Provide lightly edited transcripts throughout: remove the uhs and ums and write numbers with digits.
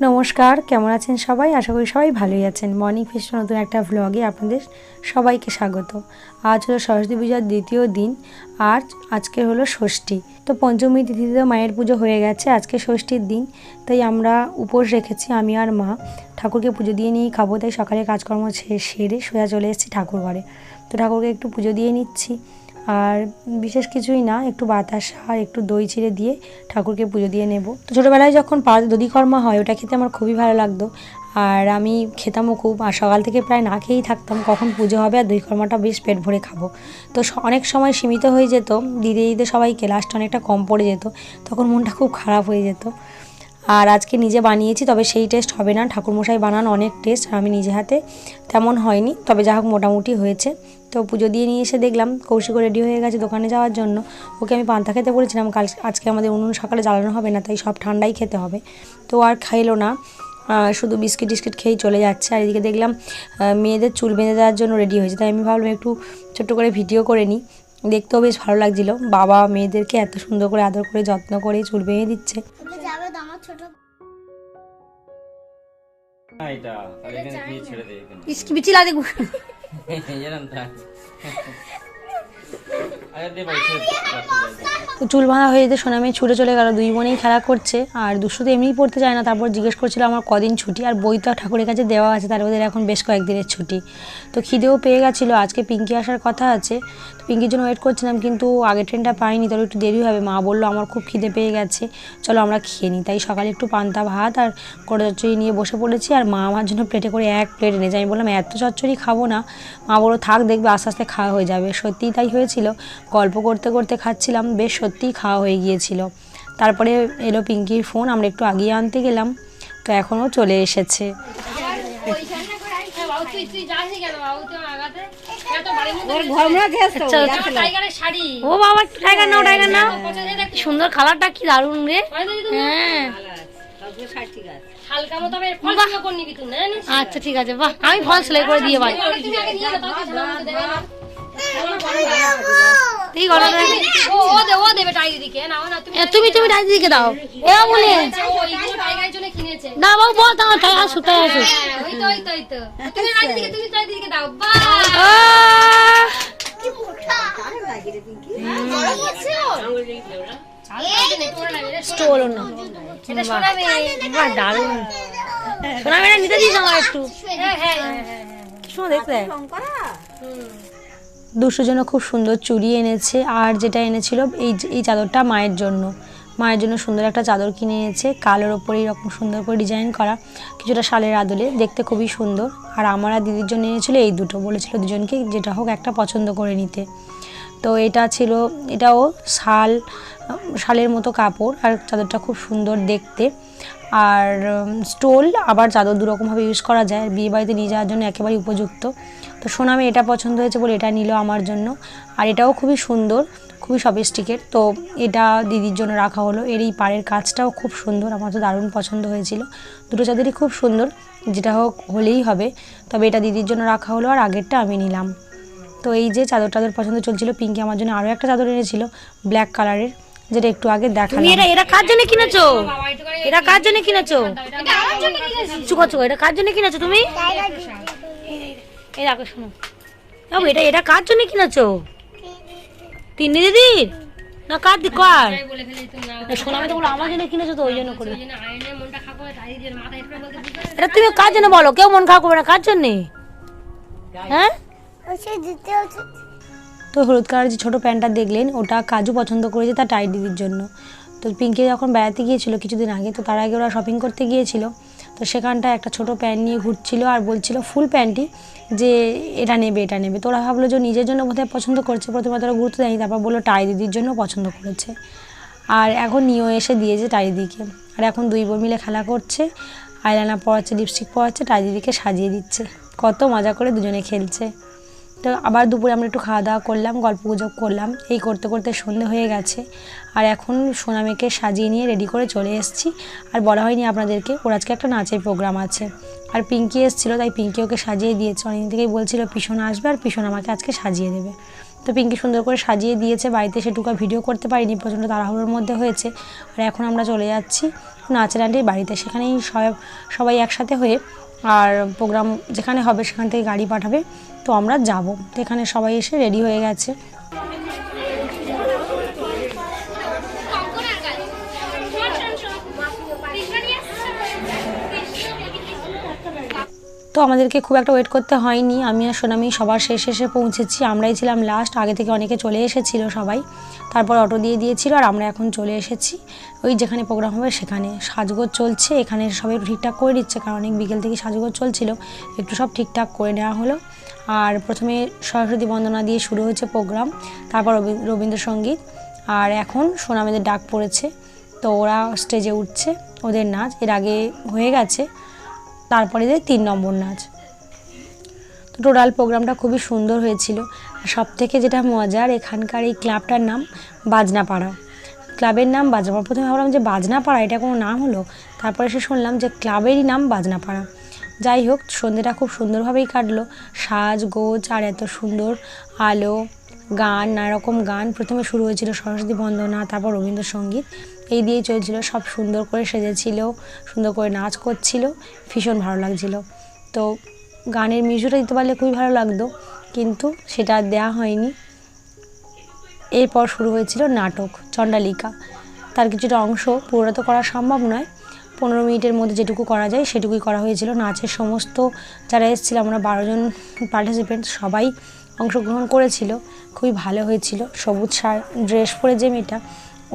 নমস্কার, কেমন আছেন সবাই? আশা করি সবাই ভালোই আছেন। মর্নিং ফিস্টের নতুন একটা ভ্লগে আপনাদের সবাইকে স্বাগত। আজ হলো সরস্বতী পূজার দ্বিতীয় দিন আর আজকে হলো ষষ্ঠী। তো পঞ্চমী তিথিতে মায়ের পুজো হয়ে গেছে, আজকে ষষ্ঠীর দিন। তাই আমরা উপোস রেখেছি, আমি আর মা। ঠাকুরকে পুজো দিয়ে নিয়েই খাবো, তাই সকালে কাজকর্ম সেরে সোজা চলে এসেছি ঠাকুর ঘরে। তো ঠাকুরকে একটু পুজো দিয়ে নিচ্ছি, আর বিশেষ কিছুই না, একটু বাতাসা আর একটু দই চিড়ে দিয়ে ঠাকুরকে পুজো দিয়ে নেব। তো ছোটোবেলায় যখন পাড়াতে দধিকর্মা হয় ওটা খেতে আমার খুবই ভালো লাগতো, আর আমি খেতামও খুব। আর সকাল থেকে প্রায় না খেয়েই থাকতাম কখন পুজো হবে আর দধিকর্মাটা বেশ পেট ভরে খাবো। তো অনেক সময় সীমিত হয়ে যেত, দিতে দিতে সবাইকে লাস্ট অনেকটা কম পড়ে যেত, তখন মনটা খুব খারাপ হয়ে যেত। আর আজকে নিজে বানিয়েছি, তবে সেই টেস্ট হবে না, ঠাকুরমশাই বানান অনেক টেস্ট, আর আমি নিজে হাতে তেমন হয়নি, তবে যা হোক মোটামুটি হয়েছে। তো পুজো দিয়ে নিয়ে এসে দেখলাম কৌশিকও রেডি হয়ে গেছে দোকানে যাওয়ার জন্য। ওকে আমি পান্তা খেতে বলেছিলাম, আজকে আমাদের উনুন সকালে জ্বালানো হবে না, তাই সব ঠান্ডাই খেতে হবে। তো আর খাইলো না, শুধু বিস্কিট টিস্কিট খেয়েই চলে যাচ্ছে। আর এদিকে দেখলাম মেয়েদের চুল বেঁধে দেওয়ার জন্য রেডি হয়েছে, তাই আমি ভাবলাম একটু ছোট্ট করে ভিডিও করে নিই। দেখতেও বেশ ভালো লাগছিলো, বাবা মেয়েদেরকে এত সুন্দর করে আদর করে যত্ন করে চুল বেঁধে দিচ্ছে। তো চুল বাঁধা হয়ে যেতে সোনা মেয়ে ছুটে চলে গেল, দুই বোনেই খেলা করছে। আর দুশো তো এমনিই পড়তে যায় না, তারপর জিজ্ঞেস করছিল আমার কদিন ছুটি, আর বই তো ঠাকুরের কাছে দেওয়া আছে, তার ওদের এখন বেশ কয়েকদিনের ছুটি। তো খিদেও পেয়ে গেছিলো, আজকে পিঙ্কি আসার কথা আছে, তো পিঙ্কির জন্য ওয়েট করছিলাম, কিন্তু আগের ট্রেনটা পাইনি, তাহলে একটু দেরি হবে। মা বললো আমার খুব খিদে পেয়ে গেছে, চলো আমরা খেয়ে নিই। তাই সকালে একটু পান্তা ভাত আর কড়া চচ্চড়ি নিয়ে বসে পড়েছি, আর মা আমার জন্য প্লেটে করে এক প্লেট এনেছে। আমি বললাম এত চচ্চড়ি খাবো না, মা বললো থাক, দেখবে আস্তে আস্তে খাওয়া হয়ে যাবে। সত্যিই তাই হয়েছিল, গল্প করতে করতে খাচ্ছিলাম, বেশ সত্যিই খাওয়া হয়ে গিয়েছিল। তারপরে এলো পিঙ্কির ফোন, আমরা একটু আগিয়ে আনতে গেলাম, তো এখনও চলে এসেছে। ও বাবা, টাইগার নাও, টাইগার নাও, সুন্দর কালারটা কি দারুণ রে। হ্যাঁ আচ্ছা ঠিক আছে, বাহ, আমি ফল সেলাই করে দিয়ে পারি। তুমি তুমি টাই দিদিকে দাও, এ বলে না বাবু, বল তোমার টাই আসুক, টাই আসুক। স্টোল না, দারুণ। সোনা মেয়েটা নিতে দিস আমার একটু, কি সুন্দর দেখতে। দুশোর জন্য খুব সুন্দর চুড়ি এনেছে, আর যেটা এনেছিল এই চাদরটা মায়ের জন্য সুন্দর একটা চাদর কিনে এনেছে, কালোর ওপরে এরকম সুন্দর করে ডিজাইন করা, কিছুটা শালের আদলে, দেখতে খুবই সুন্দর। আর আমার আর দিদির জন্য এনেছিল এই দুটো, বলেছিল দুজনকে যেটা হোক একটা পছন্দ করে নিতে। তো এটা ছিল, এটাও শালের মতো কাপড়, আর চাদরটা খুব সুন্দর দেখতে। আর স্টোল আবার চাদর দুরকমভাবে ইউজ করা যায়, বিয়ে বাড়িতে নিয়ে যাওয়ার জন্য একেবারে উপযুক্ত। তো সোনামে এটা পছন্দ হয়েছে বলে এটা নিল আমার জন্য, আর এটাও খুবই সুন্দর, খুবই সফিস্টিকেট। তো এটা দিদির জন্য রাখা হলো। এর এই পাড়ের কাজটাও খুব সুন্দর, আমার তো দারুণ পছন্দ হয়েছিল। দুটো চাদরই খুব সুন্দর, যেটা হোক হলেই হবে, তবে এটা দিদির জন্য রাখা হলো, আর আগেরটা আমি নিলাম। তো এই যে চাদর পছন্দ চলছিল, পিঙ্কি আমার জন্য আরও একটা চাদর এনেছিল ব্ল্যাক কালারের, যেটা একটু আগে দেখালাম। এটা কার জন্য কিনেছো? এটা কার জন্য কিনেছো? এটা কার জন্য কিনেছো তুমি? এই দেখো শোনো, এটা কার জন্য কিনেছো? তিন্নি দিদির না কার শোনা, আমি তো বলো আমার জন্য কিনেছো, তো ওই জন্য করে। এটা তুমি কার জন্য বলো, কেউ মন খারাপ করবে না, কার জন্যে? হ্যাঁ, তো হলুদ কালার যে ছোটো প্যান্টটা দেখলেন, ওটা কাজু পছন্দ করেছে তার টাই দিদির জন্য। তো পিঙ্কি যখন বেড়াতে গিয়েছিল কিছুদিন আগে, তো তার আগে ওরা শপিং করতে গিয়েছিল, তো সেখানটায় একটা ছোটো প্যান্ট নিয়ে ঘুরছিল, আর বলছিল ফুল প্যান্টই যে এটা নেবে। তো ওরা ভাবলো যে নিজের জন্য বোধহয় পছন্দ করছে, প্রথমে তোরা গুরুত্ব দেয়নি, তারপর বললো টাই দিদির জন্য পছন্দ করেছে। আর এখন নিয়েও এসে দিয়েছে টাই দিদিকে, আর এখন দুই বোন মিলে খেলা করছে, আইলাইনার পরাচ্ছে, লিপস্টিক পরাচ্ছে, টাই দিদিকে সাজিয়ে দিচ্ছে, কত মজা করে দুজনে খেলছে। তো আবার দুপুরে আমরা একটু খাওয়া দাওয়া করলাম, গল্প গুজব করলাম, এই করতে করতে সন্ধে হয়ে গেছে। আর এখন সোনামেকে সাজিয়ে নিয়ে রেডি করে চলে এসেছি। আর বলা হয়নি আপনাদেরকে, ওর আজকে একটা নাচের প্রোগ্রাম আছে, আর পিঙ্কি এসেছিলো, তাই পিঙ্কি ওকে সাজিয়ে দিয়েছে। অনেকদিন থেকেই বলছিল পিছন আসবে, আর পিছন আমাকে আজকে সাজিয়ে দেবে। তো পিঙ্কি সুন্দর করে সাজিয়ে দিয়েছে, বাড়িতে সেটুকু ভিডিও করতে পারিনি, প্রচণ্ড তাড়াহুড়োর মধ্যে হয়েছে। আর এখন আমরা চলে যাচ্ছি নাচের আন্টির বাড়িতে, সেখানেই সবাই একসাথে হয়ে আর প্রোগ্রাম যেখানে হবে সেখান থেকে গাড়ি পাঠাবে, তো আমরা যাব। তো এখানে সবাই এসে রেডি হয়ে গেছে। তো আমাদেরকে খুব একটা ওয়েট করতে হয়নি, আমি আর সোনামি সবার শেষে পৌঁছেছি, আমরাই ছিলাম লাস্ট। আগে থেকে অনেকে চলে এসেছিল সবাই, তারপর অটো দিয়ে দিয়েছিল আর আমরা এখন চলে এসেছি ওই যেখানে প্রোগ্রাম হবে সেখানে। সাজগোজ চলছে এখানে, সবাই ঠিকঠাক করে দিচ্ছে, কারণ অনেক বিকেল থেকে সাজগোজ চলছিল, একটু সব ঠিকঠাক করে নেওয়া হলো। আর প্রথমে সরস্বতী বন্দনা দিয়ে শুরু হয়েছে প্রোগ্রাম, তারপর রবীন্দ্রসঙ্গীত, আর এখন সোনামিদের ডাক পড়েছে, তো ওরা স্টেজে উঠছে, ওদের নাচ এর আগে হয়ে গেছে, তারপরে 3 নম্বর নাচ। তো টোটাল প্রোগ্রামটা খুবই সুন্দর হয়েছিল। সব থেকে যেটা মজার, এখানকার এই ক্লাবটার নাম বাজনাপাড়া, ক্লাবের নাম বাজনাপাড়া। প্রথমে ভাবলাম যে বাজনাপাড়া এটা কোনো নাম হলো, তারপরে এসে শুনলাম যে ক্লাবেরই নাম বাজনাপাড়া। যাই হোক, সন্ধ্যেটা খুব সুন্দরভাবেই কাটলো, সাজগোজ আর এত সুন্দর আলো, গান, নানা রকম গান। প্রথমে শুরু হয়েছিল সরস্বতী বন্দনা, তারপর রবীন্দ্রসঙ্গীত, এই দিয়েই চলছিল। সব সুন্দর করে সেজেছিল, সুন্দর করে নাচ করছিল, ভীষণ ভালো লাগছিল। তো গানের মিউজিকটা দিতে পারলে খুবই ভালো লাগতো, কিন্তু সেটা আর দেওয়া হয়নি। এরপর শুরু হয়েছিল নাটক চণ্ডালিকা, তার কিছুটা অংশ, পুরোটা তো করা সম্ভব নয়, 15 মিনিটের মধ্যে যেটুকু করা যায় সেটুকুই করা হয়েছিল। নাচের সমস্ত যারা এসেছিল, আমরা 12 জন পার্টিসিপেন্ট, সবাই অংশগ্রহণ করেছিল, খুবই ভালো হয়েছিল। সবুজ ড্রেস পরে যে মেয়েটা,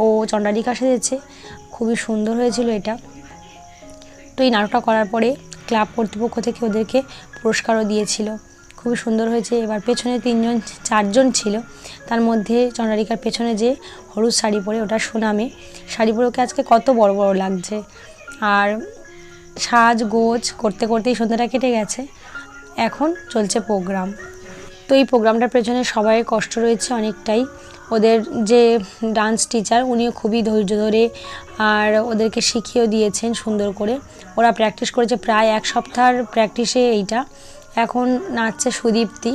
ও চণ্ডালিকা সেজেছে, খুবই সুন্দর হয়েছিল এটা। তো এই নাটকটা করার পরে ক্লাব কর্তৃপক্ষ থেকে ওদেরকে পুরস্কারও দিয়েছিল, খুবই সুন্দর হয়েছে। এবার পেছনে 4জন ছিল, তার মধ্যে চণ্ডালিকার পেছনে যে হলুদ শাড়ি পরে, ওটা সোনামে, শাড়ি পরে ওকে আজকে কত বড় বড় লাগছে। আর সাজগোজ করতে করতেই সন্ধ্যাটা কেটে গেছে, এখন চলছে প্রোগ্রাম। তো এই প্রোগ্রামটার পেছনে সবাই কষ্ট রয়েছে অনেকটাই। ওদের যে ডান্স টিচার, উনিও খুবই ধৈর্য ধরে আর ওদেরকে শিখিয়েও দিয়েছেন সুন্দর করে। ওরা প্র্যাকটিস করেছে প্রায় 1 সপ্তাহের প্র্যাকটিসে এইটা। এখন নাচছে সুদীপ্তি,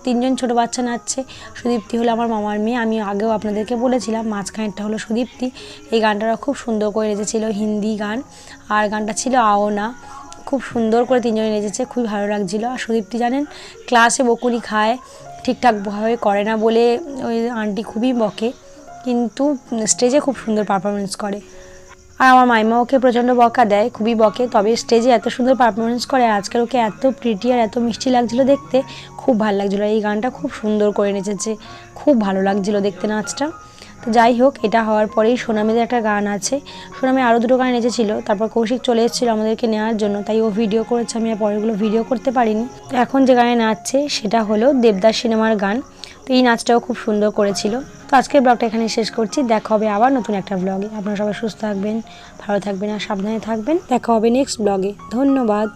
তিনজন ছোটো বাচ্চা নাচছে। সুদীপ্তি হলো আমার মামার মেয়ে, আমি আগেও আপনাদেরকে বলেছিলাম। মাঝখানেরটা হলো সুদীপ্তি। এই গানটা খুব সুন্দর করে নেচেছিল, হিন্দি গান, আর গানটা ছিল আও না। খুব সুন্দর করে 3 জনে নেচেছে, খুবই ভালো লাগছিলো। আর সুদীপ্তি জানেন, ক্লাসে বকুনি খায়, ঠিকঠাকভাবে করে না বলে ওই আন্টি খুবই বকে, কিন্তু স্টেজে খুব সুন্দর পারফরমেন্স করে। আর আমার মাইমা ওকে প্রচণ্ড বকা দেয়, খুবই বকে, তবে স্টেজে এত সুন্দর পারফরমেন্স করে। আজকের ওকে এত প্রিটি আর এত মিষ্টি লাগছিলো দেখতে, খুব ভালো লাগছিলো। এই গানটা খুব সুন্দর করে নেচেছে, খুব ভালো লাগছিলো দেখতে নাচটা। তো যাই হোক, এটা হওয়ার পরেই সোনামিদের একটা গান আছে, সোনামি আরও 2টো গান নেচেছিল। তারপর কৌশিক চলে এসেছিলো আমাদেরকে নেওয়ার জন্য, তাই ও ভিডিও করেছে, আমি আর পরেরগুলো ভিডিও করতে পারিনি। তো এখন যে গানে নাচছে সেটা হলো দেবদাস সিনেমার গান। তো এই নাচটাও খুব সুন্দর করেছিল। তো আজকের ব্লগটা এখানে শেষ করছি, দেখা হবে আবার নতুন একটা ব্লগে। আপনারা সবাই সুস্থ থাকবেন, ভালো থাকবেন আর সাবধানে থাকবেন। দেখা হবে নেক্সট ব্লগে। ধন্যবাদ।